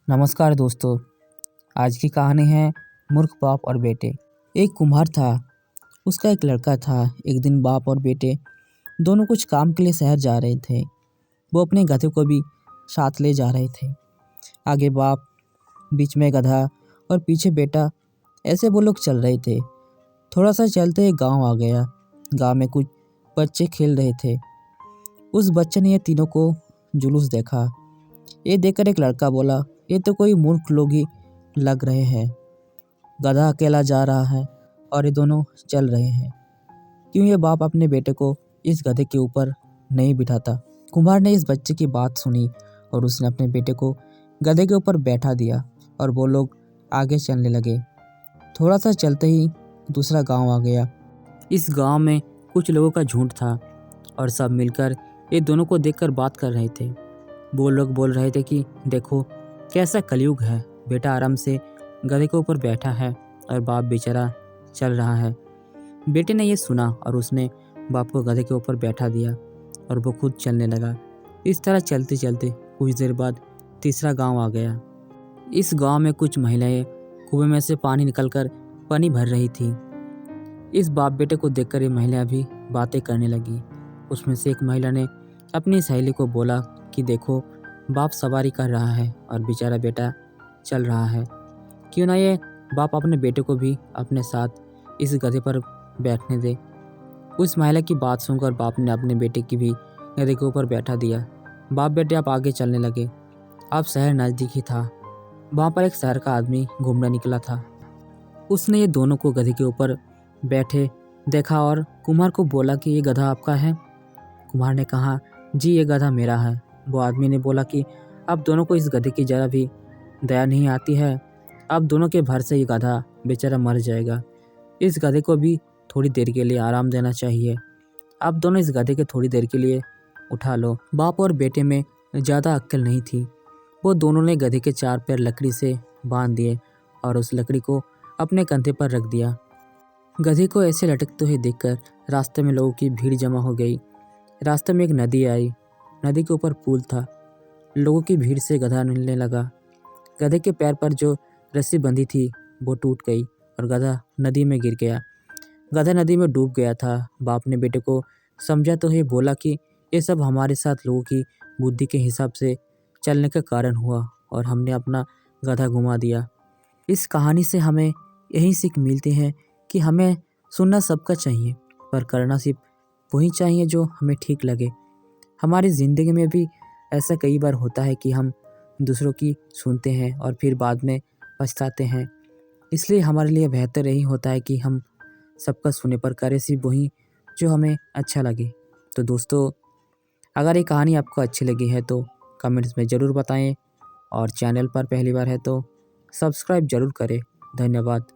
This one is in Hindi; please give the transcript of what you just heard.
नमस्कार दोस्तों। आज की कहानी है मूर्ख बाप और बेटे। एक कुम्हार था, उसका एक लड़का था। एक दिन बाप और बेटे दोनों कुछ काम के लिए शहर जा रहे थे। वो अपने गधे को भी साथ ले जा रहे थे। आगे बाप, बीच में गधा और पीछे बेटा, ऐसे वो लोग चल रहे थे। थोड़ा सा चलते ही गांव आ गया। गांव में कुछ बच्चे खेल रहे थे। उस बच्चे ने ये तीनों को जुलूस देखा। ये देखकर एक लड़का बोला, ये तो कोई मूर्ख लोग ही लग रहे हैं। गधा अकेला जा रहा है और ये दोनों चल रहे हैं। क्यों ये बाप अपने बेटे को इस गधे के ऊपर नहीं बिठाता? कुम्हार ने इस बच्चे की बात सुनी और उसने अपने बेटे को गधे के ऊपर बैठा दिया और वो लोग आगे चलने लगे। थोड़ा सा चलते ही दूसरा गांव आ गया। इस गांव में कुछ लोगों का झुंड था और सब मिलकर ये दोनों को देखकर बात कर रहे थे। वो लोग बोल रहे थे कि देखो कैसा कलयुग है। बेटा आराम से गधे के ऊपर बैठा है और बाप बेचारा चल रहा है। बेटे ने ये सुना और उसने बाप को गधे के ऊपर बैठा दिया और वो खुद चलने लगा। इस तरह चलते चलते कुछ देर बाद तीसरा गांव आ गया। इस गांव में कुछ महिलाएं कुएं में से पानी निकलकर पानी भर रही थी। इस बाप बेटे को देखकर ये महिला भी बातें करने लगी। उसमें से एक महिला ने अपनी सहेली को बोला कि देखो बाप सवारी कर रहा है और बेचारा बेटा चल रहा है। क्यों ना ये बाप अपने बेटे को भी अपने साथ इस गधे पर बैठने दे। उस महिला की बात सुनकर बाप ने अपने बेटे की भी गधे के ऊपर बैठा दिया। बाप बेटे आप आगे चलने लगे। अब शहर नज़दीक ही था। वहाँ पर एक शहर का आदमी घूमने निकला था। उसने ये दोनों को गधे के ऊपर बैठे देखा और कुम्हार को बोला कि ये गधा आपका है? कुम्हार ने कहा, जी ये गधा मेरा है। वो आदमी ने बोला कि अब दोनों को इस गधे की जरा भी दया नहीं आती है। अब दोनों के भर से ये गधा बेचारा मर जाएगा। इस गधे को भी थोड़ी देर के लिए आराम देना चाहिए। अब दोनों इस गधे के थोड़ी देर के लिए उठा लो। बाप और बेटे में ज़्यादा अक्ल नहीं थी। वो दोनों ने गधे के 4 पैर लकड़ी से बांध दिए और उस लकड़ी को अपने कंधे पर रख दिया। गधे को ऐसे लटकते हुए देखकर रास्ते में लोगों की भीड़ जमा हो गई। रास्ते में एक नदी आई। नदी के ऊपर पुल था। लोगों की भीड़ से गधा हिलने लगा। गधे के पैर पर जो रस्सी बंधी थी वो टूट गई और गधा नदी में गिर गया। गधा नदी में डूब गया था। बाप ने बेटे को समझाते हुए बोला कि ये सब हमारे साथ लोगों की बुद्धि के हिसाब से चलने का कारण हुआ और हमने अपना गधा घुमा दिया। इस कहानी से हमें यही सीख मिलती है कि हमें सुनना सबका चाहिए, पर करना सिर्फ वही चाहिए जो हमें ठीक लगे। हमारी ज़िंदगी में भी ऐसा कई बार होता है कि हम दूसरों की सुनते हैं और फिर बाद में पछताते हैं। इसलिए हमारे लिए बेहतर यही होता है कि हम सबका सुने पर करें सिर्फ वही जो हमें अच्छा लगे। तो दोस्तों, अगर ये कहानी आपको अच्छी लगी है तो कमेंट्स में ज़रूर बताएं और चैनल पर पहली बार है तो सब्सक्राइब ज़रूर करें। धन्यवाद।